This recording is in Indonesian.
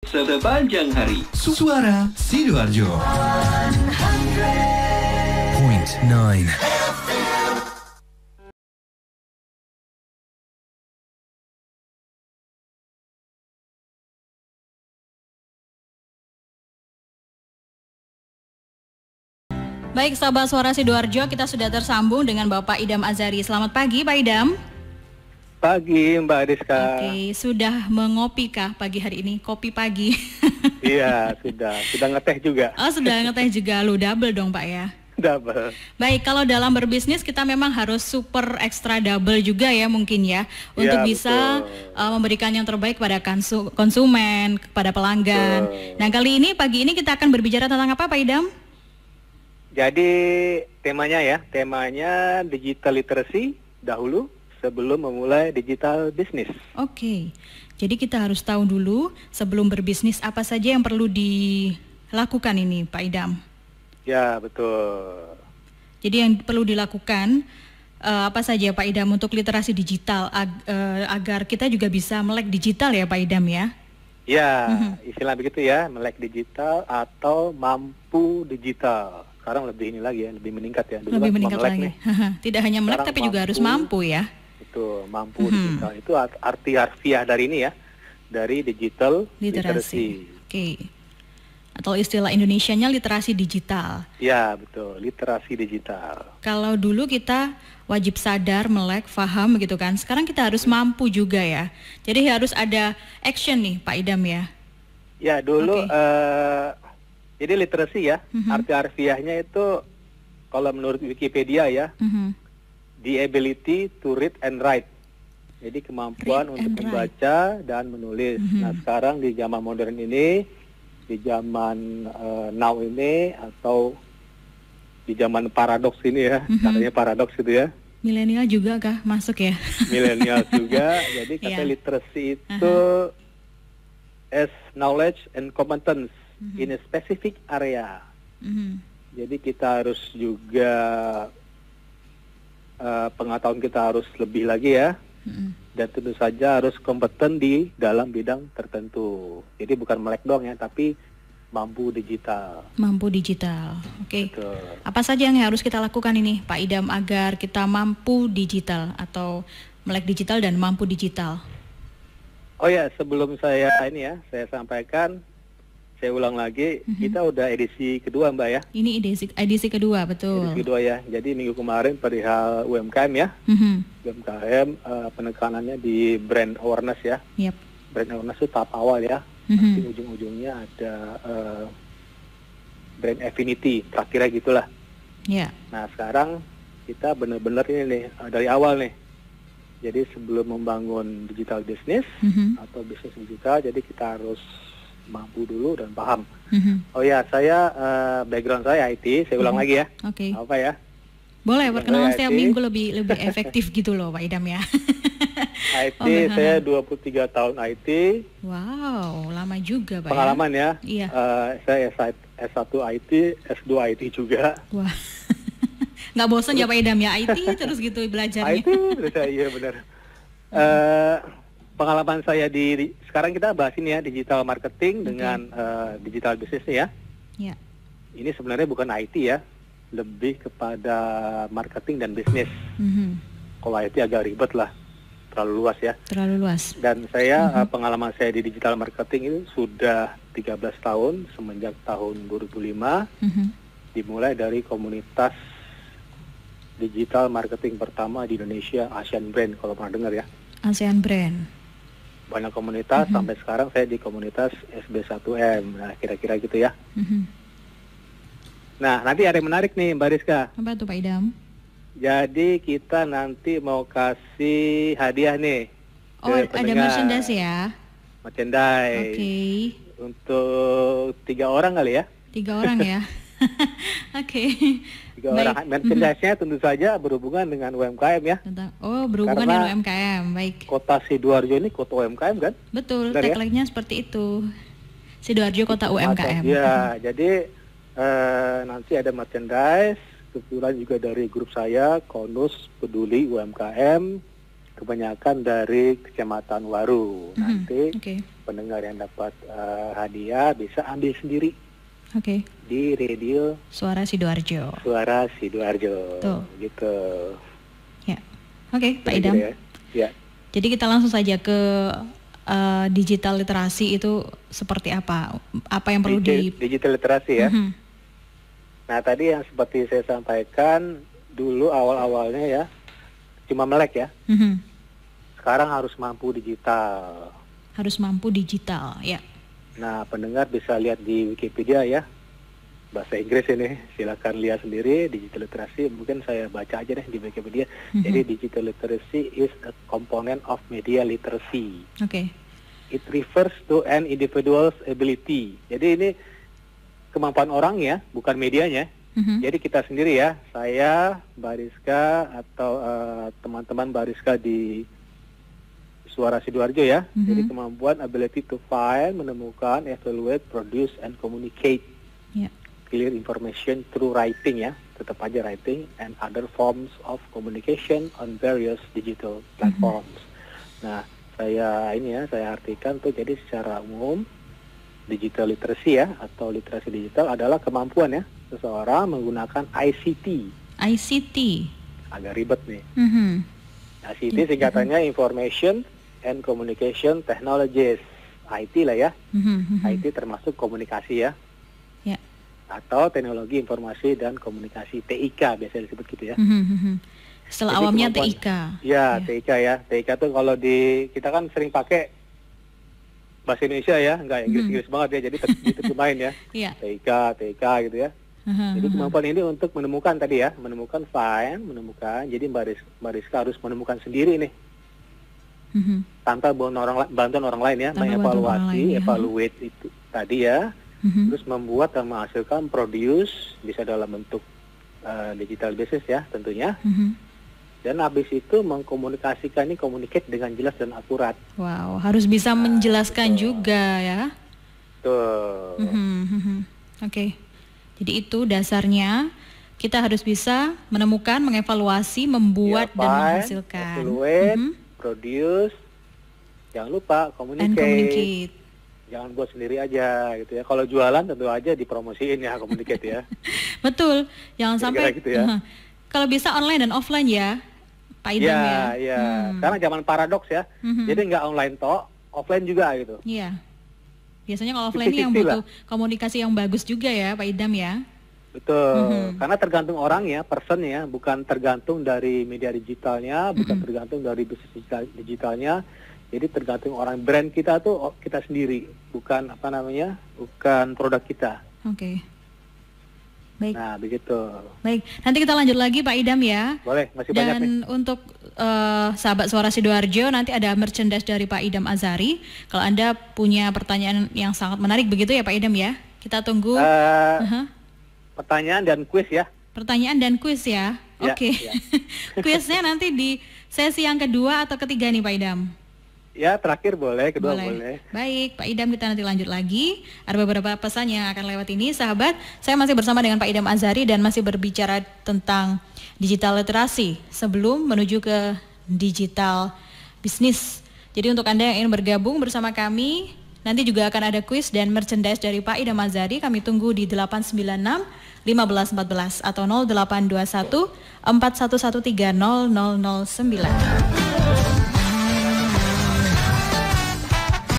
sepanjang hari. Suara Sidoarjo. Point 9. Baik, sahabat Suara Sidoarjo, kita sudah tersambung dengan Bapak Idam Azari. Selamat pagi, Pak Idam. Pagi, Mbak Rizka. Oke, sudah mengopi kah pagi hari ini? Kopi pagi. Iya, sudah ngeteh juga. Oh, sudah ngeteh juga. Lu double dong, Pak ya. Double. Baik, kalau dalam berbisnis kita memang harus super extra double juga ya mungkin ya, untuk bisa memberikan yang terbaik pada konsumen, kepada pelanggan. Betul. Nah, kali ini pagi ini kita akan berbicara tentang apa, Pak Idam? Jadi temanya digital literacy dahulu sebelum memulai digital business. Oke, jadi kita harus tahu dulu sebelum berbisnis apa saja yang perlu dilakukan ini, Pak Idam. Ya, betul. Jadi yang perlu dilakukan apa saja, Pak Idam, untuk literasi digital agar kita juga bisa melek digital ya, Pak Idam ya? Ya, istilah begitu ya, melek digital atau mampu digital. Sekarang lebih ini lagi ya, lebih meningkat ya. Dulu lebih kan meningkat lagi. Tidak hanya melek Sekarang tapi juga harus mampu ya. Itu mampu digital. Itu arti harfiah dari ini ya, dari digital literacy. Oke. Atau istilah Indonesianya literasi digital. Ya, betul, literasi digital. Kalau dulu kita wajib sadar, melek, paham gitu kan. Sekarang kita harus mampu juga ya. Jadi harus ada action nih, Pak Idam ya. Ya, dulu jadi literasi ya, arti harfiahnya itu kalau menurut Wikipedia ya, the ability to read and write. Jadi kemampuan untuk membaca dan menulis. Nah, sekarang di zaman modern ini, di zaman now ini atau di zaman paradoks ini ya, katanya paradoks itu ya. Milenial juga kah masuk ya? Milenial juga. Jadi kata literasi itu as knowledge and competence in a specific area. Jadi kita harus juga pengetahuan kita harus lebih lagi ya. Dan tentu saja harus kompeten di dalam bidang tertentu. Jadi bukan melek doang ya, tapi mampu digital. Mampu digital, oke. Betul. Apa saja yang harus kita lakukan ini, Pak Idam, agar kita mampu digital atau melek digital dan mampu digital? Oh ya, sebelum saya saya sampaikan, saya ulang lagi, kita udah edisi kedua, Mbak ya. Ini edisi kedua, betul. Edisi kedua ya. Jadi minggu kemarin perihal UMKM ya. UMKM penekanannya di brand awareness ya. Yep. Brand awareness itu tahap awal ya. Nanti ujung-ujungnya ada brand affinity, terakhirnya gitulah. Yeah. Nah, sekarang kita benar-benar ini nih dari awal nih. Jadi sebelum membangun digital business atau bisnis digital, jadi kita harus mampu dulu dan paham. Oh ya, saya background saya IT, saya ulang lagi ya. Oke. Apa ya? Boleh, perkenalan setiap minggu lebih efektif gitu loh, Pak Idam ya. IT, saya 23 tahun IT. Wow, lama juga Pak. Pengalaman ya. Iya. Saya S1 IT, S2 IT juga. Wah. Nggak bosan ya Pak Idam ya, IT terus gitu belajarnya. IT terus iya benar. Pengalaman saya sekarang kita bahas ini ya, digital marketing dengan digital business ya. Iya. Ini sebenarnya bukan IT ya, lebih kepada marketing dan bisnis. Kalau IT agak ribet lah, terlalu luas ya. Terlalu luas. Dan saya pengalaman saya di digital marketing itu sudah 13 tahun semenjak tahun 2005. Dimulai dari komunitas digital marketing pertama di Indonesia, Asian Brand, kalau pernah dengar ya. Asian Brand. Banyak komunitas, sampai sekarang saya di komunitas SB1M, nah kira-kira gitu ya. Nah, nanti ada yang menarik nih Mbak Rizka. Apa tuh Pak Idam? Jadi kita nanti mau kasih hadiah nih. Oh, ada merchandise ya? Merchandise. Oke. Untuk 3 orang kali ya? 3 orang ya? Oke. 3 orang. Merchandise-nya tentu saja berhubungan dengan UMKM ya. Berhubungan Karena dengan UMKM, baik. Kota Sidoarjo ini kota UMKM kan? Betul, Benar, tagline-nya seperti itu. Sidoarjo kota UMKM. Ya, jadi nanti ada merchandise. Kebetulan juga dari grup saya, Konus Peduli UMKM. kebanyakan dari Kecamatan Waru. Nanti pendengar yang dapat hadiah bisa ambil sendiri. Di radio Suara Sidoarjo. Tuh. Gitu. Ya. Pak Idam. Ya. Jadi kita langsung saja ke digital literasi itu seperti apa? Apa yang perlu digital literasi ya? Nah, tadi yang seperti saya sampaikan dulu awal-awalnya ya, cuma melek ya. Sekarang harus mampu digital. Ya. Nah, pendengar bisa lihat di Wikipedia ya, bahasa Inggris ini, silakan lihat sendiri. Digital literacy, mungkin saya baca aja deh di Wikipedia. Jadi digital literacy is a component of media literacy. It refers to an individual's ability. Jadi ini kemampuan orang ya, bukan medianya. Jadi kita sendiri ya, saya, Bariska, atau teman-teman Bariska di Suara Sidoarjo ya. Jadi kemampuan ability to find, menemukan, evaluate, produce, and communicate clear information through writing ya. Tetap aja writing and other forms of communication on various digital platforms. Nah, saya artikan tuh, jadi secara umum digital literacy ya, atau literasi digital adalah kemampuan ya seseorang menggunakan ICT. Agak ribet nih. ICT singkatannya Information and Communication Technologies, IT lah ya. IT termasuk komunikasi ya. Atau teknologi informasi dan komunikasi, TIK biasa disebut gitu ya. Setelah awamnya TIK. Ya, TIK ya. TIK tuh kalau kita kan sering pakai bahasa Indonesia ya, nggak Inggris-Inggris banget ya, jadi diterjemahin ya. TIK gitu ya. Jadi kemampuan ini untuk menemukan tadi ya, menemukan find, jadi Mbak Rizka harus menemukan sendiri nih. Tanpa bantuan orang lain ya, mengevaluasi, evaluate itu tadi ya. Terus membuat dan menghasilkan produce, bisa dalam bentuk digital business ya tentunya. Dan habis itu mengkomunikasikannya, communicate dengan jelas dan akurat. Wow, harus bisa menjelaskan juga ya. Tuh. Jadi itu dasarnya, kita harus bisa menemukan, mengevaluasi, membuat dan menghasilkan. Evaluate, produce, jangan lupa communicate. Jangan buat sendiri aja gitu ya. Kalau jualan tentu aja dipromosiin ya, communicate ya. Betul, jangan sampai gitu ya. Kalau bisa online dan offline ya, Pak Idam ya. Iya, karena zaman paradoks ya. Jadi nggak online toh, offline juga gitu. Iya. Biasanya kalau offline ini yang butuh komunikasi yang bagus juga ya, Pak Idam ya. Betul, karena tergantung orang ya, person ya, bukan tergantung dari media digitalnya, bukan tergantung dari bisnis digitalnya. Jadi tergantung orang, brand kita tuh kita sendiri, bukan bukan produk kita. Baik. Nah, begitu. Baik, nanti kita lanjut lagi Pak Idam ya. Boleh, masih banyak nih. Dan untuk sahabat Suara Sidoarjo, nanti ada merchandise dari Pak Idam Azari. Kalau Anda punya pertanyaan yang sangat menarik begitu ya Pak Idam ya. Kita tunggu pertanyaan dan kuis ya. Pertanyaan dan kuis ya. Oke. Kuisnya nanti di sesi yang kedua atau ketiga nih Pak Idam? Ya, terakhir boleh, kedua boleh. Baik, Pak Idam, kita nanti lanjut lagi. Ada beberapa pesan yang akan lewat ini, sahabat. Saya masih bersama dengan Pak Idam Azari dan masih berbicara tentang digital literasi sebelum menuju ke digital bisnis. Jadi untuk Anda yang ingin bergabung bersama kami, nanti juga akan ada kuis dan merchandise dari Pak Idam Azari. Kami tunggu di 896 1514 atau 0821 4113 0009.